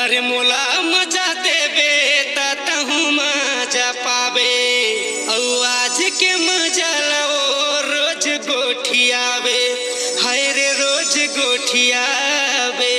अरे मोला मजा देबे तहु मजा पाबे आज के मजा लो रोज गोठियाबे हाय रे रोज गोठियाबे।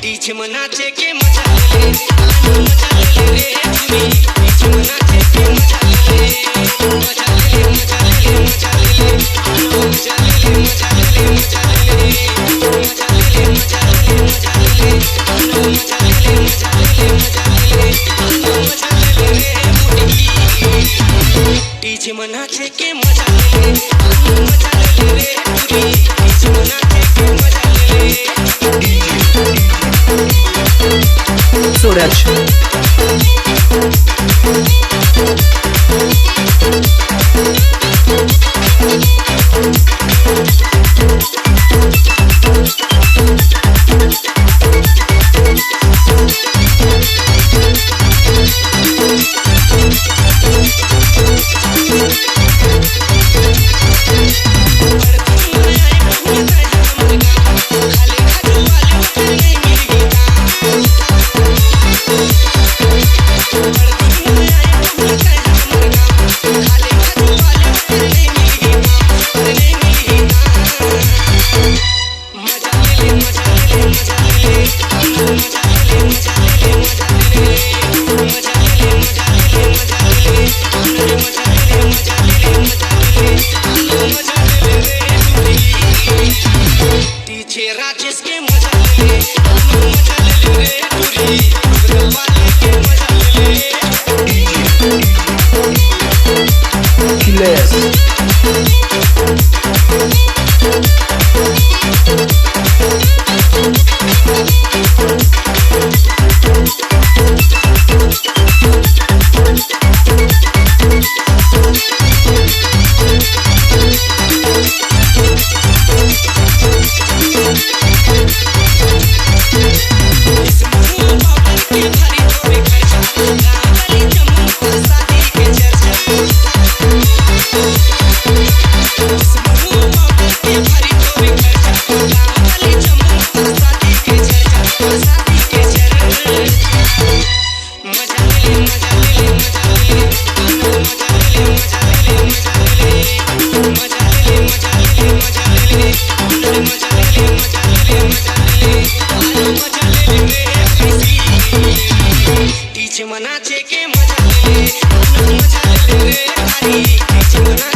पीछे मनाचे के मजा ले मजा ले रे तुमी पीछे मनाचे के मजा ले मजा ले मजा ले मजा ले मजा ले मजा ले मजा ले मजा ले मजा ले मजा ले मजा ले मजा ले मजा ले मजा ले रे मुड़ी पीछे मनाचे के मजा ले मजा ले रे तुमी पीछे मनाचे के मजा ले। Suraj पीछे राजेश के मजा ले मजा ले रे तुरी वाले के मजा ले Killers पीछे मनाचे के मजा ले मजा ले रे भाई पीछे मना